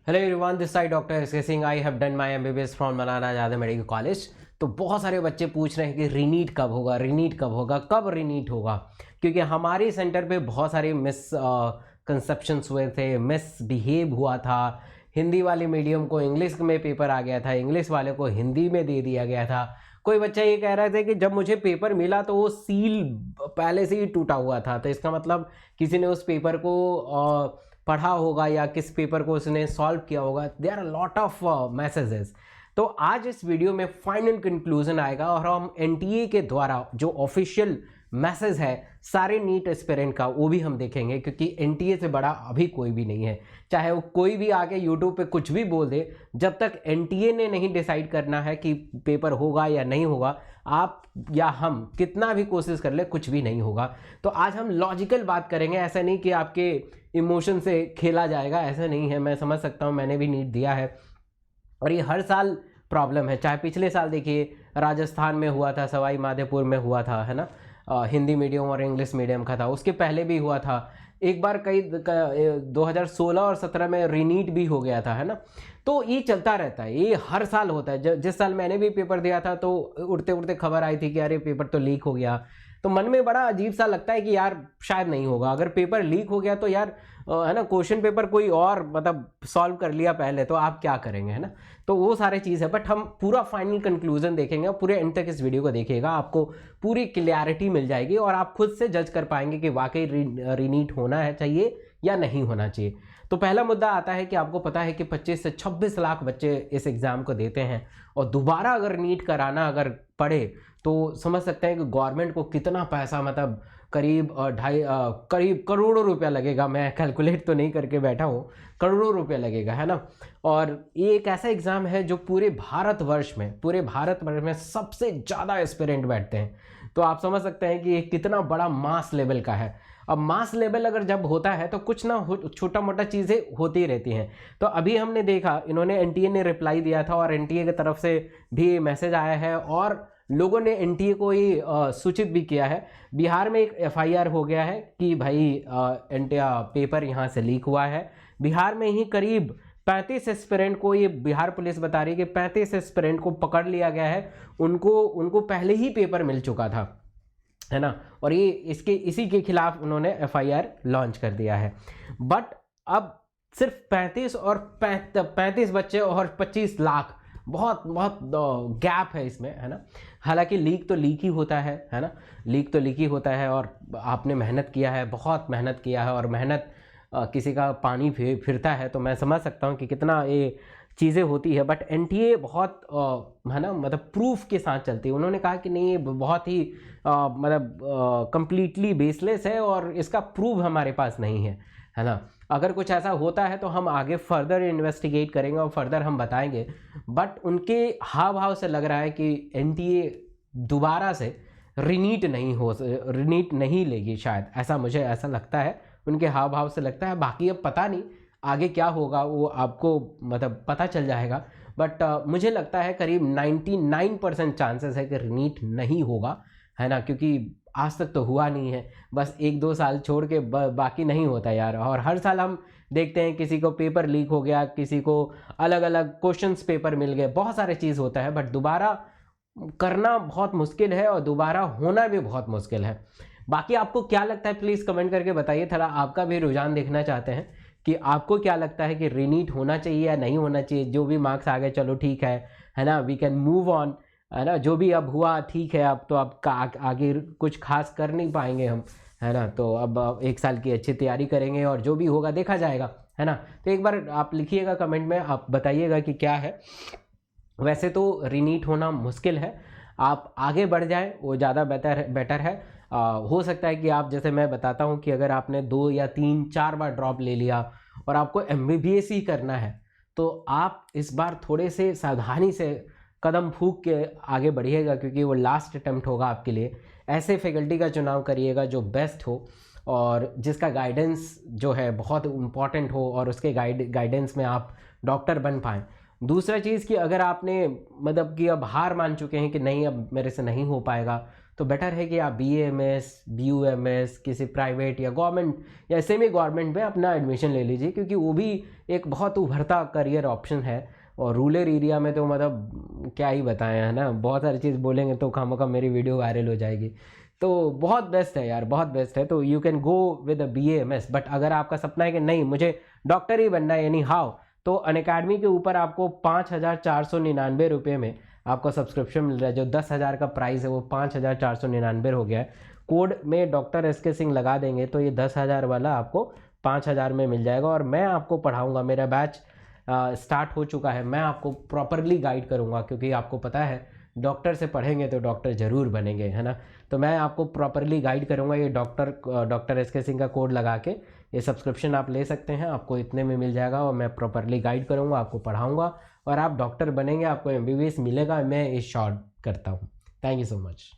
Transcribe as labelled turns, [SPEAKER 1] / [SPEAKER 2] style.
[SPEAKER 1] Hello everyone, this side doctor S K Singh. I have done my MBBS from Maulana Azad medical college. तो बहुत सारे बच्चे पूछ रहे हैं कि रीनीट कब होगा, रीनीट कब होगा, कब रीनीट होगा। क्योंकि हमारे सेंटर पे बहुत सारे मिस कंसेप्शंस हुए थे, मिस बिहेव हुआ था। हिंदी वाले मीडियम को इंग्लिश में पेपर आ गया था, इंग्लिश वाले को हिंदी में दे दिया गया था। कोई बच्चा ये कह रहा था कि जब मुझे पेपर मिला तो वो सील पहले से ही टूटा हुआ था, तो इसका मतलब किसी ने उस पेपर को पढ़ा होगा या किस पेपर को उसने सॉल्व किया होगा। There are lot of messages. तो आज इस वीडियो में फाइनल कंक्लूजन आएगा और हम एनटीए के द्वारा जो ऑफिशियल मैसेज है सारे नीट एस्पिरेंट का वो भी हम देखेंगे, क्योंकि एनटीए से बड़ा अभी कोई भी नहीं है। चाहे वो कोई भी आके यूट्यूब पे कुछ भी बोल दे, जब तक एनटीए ने नहीं डिसाइड करना है कि पेपर होगा या नहीं होगा, आप या हम कितना भी कोशिश कर ले कुछ भी नहीं होगा। तो आज हम लॉजिकल बात करेंगे, ऐसा नहीं कि आपके इमोशन से खेला जाएगा, ऐसा नहीं है। मैं समझ सकता हूँ, मैंने भी नीट दिया है और ये हर साल प्रॉब्लम है। चाहे पिछले साल देखिए राजस्थान में हुआ था, सवाई माधोपुर में हुआ था, है ना, हिंदी मीडियम और इंग्लिश मीडियम का था। उसके पहले भी हुआ था एक बार, 2016 और 17 में रीनीट भी हो गया था, है ना। तो ये चलता रहता है, ये हर साल होता है। जिस साल मैंने भी पेपर दिया था तो उड़ते उड़ते खबर आई थी कि अरे पेपर तो लीक हो गया। तो मन में बड़ा अजीब सा लगता है कि यार शायद नहीं होगा। अगर पेपर लीक हो गया तो यार है ना, क्वेश्चन पेपर कोई और मतलब सॉल्व कर लिया पहले, तो आप क्या करेंगे, है ना। तो वो सारे चीज़ है, बट हम पूरा फाइनल कंक्लूजन देखेंगे। पूरे एंड तक इस वीडियो को देखिएगा, आपको पूरी क्लियरिटी मिल जाएगी और आप खुद से जज कर पाएंगे कि वाकई रीनीट होना है चाहिए या नहीं होना चाहिए। तो पहला मुद्दा आता है कि आपको पता है कि 25 से 26 लाख बच्चे इस एग्ज़ाम को देते हैं और दोबारा अगर नीट कराना अगर पड़े तो समझ सकते हैं कि गवर्नमेंट को कितना पैसा, मतलब करीब करीब करोड़ों रुपया लगेगा। मैं कैलकुलेट तो नहीं करके बैठा हूँ, करोड़ों रुपया लगेगा, है ना। और ये एक ऐसा एग्ज़ाम है जो पूरे भारतवर्ष में सबसे ज़्यादा एस्पिरेंट बैठते हैं। तो आप समझ सकते हैं कि ये कितना बड़ा मास लेवल का है। अब मास लेवल अगर जब होता है तो कुछ ना छोटा मोटा चीज़ें होती रहती हैं। तो अभी हमने देखा, इन्होंने एनटीए ने रिप्लाई दिया था और एनटीए की तरफ से भी मैसेज आया है और लोगों ने एनटीए को ही सूचित भी किया है। बिहार में एक एफआईआर हो गया है कि भाई एनटीए पेपर यहाँ से लीक हुआ है। बिहार में ही करीब 35 एस्पिरेंट को, ये बिहार पुलिस बता रही है कि 35 एस्पिरेंट को पकड़ लिया गया है। उनको पहले ही पेपर मिल चुका था, है ना। और ये इसी के खिलाफ उन्होंने एफआईआर लॉन्च कर दिया है। बट अब सिर्फ 35 और 35 बच्चे और 25 लाख, बहुत बहुत गैप है इसमें, है ना। हालांकि लीक तो लीक ही होता है ना, लीक तो लीक ही होता है। और आपने मेहनत किया है, बहुत मेहनत किया है, और मेहनत किसी का पानी फिरता है, तो मैं समझ सकता हूँ कि कितना ये चीज़ें होती है। बट एनटीए बहुत है ना, मतलब प्रूफ के साथ चलती है। उन्होंने कहा कि नहीं, ये बहुत ही मतलब कंप्लीटली बेसलेस है और इसका प्रूफ हमारे पास नहीं है ना। अगर कुछ ऐसा होता है तो हम आगे फर्दर इन्वेस्टिगेट करेंगे और फर्दर हम बताएंगे। बट उनके हाव भाव से लग रहा है कि एनटीए दोबारा से रीनीट नहीं लेगी शायद, ऐसा मुझे ऐसा लगता है, उनके हाव भाव से लगता है। बाकी अब पता नहीं आगे क्या होगा, वो आपको मतलब पता चल जाएगा। बट मुझे लगता है करीब 99% चांसेस है कि रीनीट नहीं होगा, है ना, क्योंकि आज तक तो हुआ नहीं है। बस 1-2 साल छोड़ के बाकी नहीं होता यार। और हर साल हम देखते हैं किसी को पेपर लीक हो गया, किसी को अलग अलग क्वेश्चंस पेपर मिल गए, बहुत सारे चीज़ होता है। बट दोबारा करना बहुत मुश्किल है और दोबारा होना भी बहुत मुश्किल है। बाकी आपको क्या लगता है प्लीज़ कमेंट करके बताइए, थोड़ा आपका भी रुझान देखना चाहते हैं कि आपको क्या लगता है कि रीनीट होना चाहिए या नहीं होना चाहिए। जो भी मार्क्स आ गए चलो ठीक है ना, वी कैन मूव ऑन, है ना। जो भी अब हुआ ठीक है, अब तो अब आगे कुछ खास कर नहीं पाएंगे हम, है ना। तो अब 1 साल की अच्छी तैयारी करेंगे और जो भी होगा देखा जाएगा, है ना। तो एक बार आप लिखिएगा कमेंट में, आप बताइएगा कि क्या है। वैसे तो रीनीट होना मुश्किल है, आप आगे बढ़ जाएं वो ज़्यादा बेटर है। हो सकता है कि आप, जैसे मैं बताता हूँ कि अगर आपने 2 या 3-4 बार ड्रॉप ले लिया और आपको एमबीबीएस ही करना है, तो आप इस बार थोड़े से सावधानी से कदम फूंक के आगे बढ़िएगा, क्योंकि वो लास्ट अटेम्प्ट होगा आपके लिए। ऐसे फैकल्टी का चुनाव करिएगा जो बेस्ट हो और जिसका गाइडेंस जो है बहुत इम्पॉर्टेंट हो और उसके गाइडेंस में आप डॉक्टर बन पाएँ। दूसरा चीज़ कि अगर आपने मतलब कि अब हार मान चुके हैं कि नहीं अब मेरे से नहीं हो पाएगा, तो बेटर है कि आप BAMS BUMS किसी प्राइवेट या गवर्नमेंट या सेमी गवर्नमेंट में अपना एडमिशन ले लीजिए, क्योंकि वो भी एक बहुत उभरता करियर ऑप्शन है। और रूरल एरिया में तो मतलब क्या ही बताएं, है ना, बहुत सारी चीज़ बोलेंगे तो खामखा मेरी वीडियो वायरल हो जाएगी। तो बहुत बेस्ट है यार, बहुत बेस्ट है। तो you can go with BAMS। But अगर आपका सपना है कि नहीं मुझे डॉक्टर ही बनना है एनी हाउ, तो अनअकैडमी के ऊपर आपको 5,499 रुपये में आपको सब्सक्रिप्शन मिल रहा है। जो 10,000 का प्राइस है वो 5,499 हो गया है। कोड में डॉक्टर SK सिंह लगा देंगे तो ये 10,000 वाला आपको 5,000 में मिल जाएगा। और मैं आपको पढ़ाऊँगा, मेरा बैच स्टार्ट हो चुका है। मैं आपको प्रॉपरली गाइड करूँगा, क्योंकि आपको पता है डॉक्टर से पढ़ेंगे तो डॉक्टर ज़रूर बनेंगे, है ना। तो मैं आपको प्रॉपरली गाइड करूँगा। ये डॉक्टर SK सिंह का कोड लगा के ये सब्सक्रिप्शन आप ले सकते हैं, आपको इतने में मिल जाएगा। और मैं प्रॉपरली गाइड करूँगा, आपको पढ़ाऊँगा और आप डॉक्टर बनेंगे, आपको MBBS मिलेगा। मैं ये शॉर्ट करता हूँ। Thank you so much.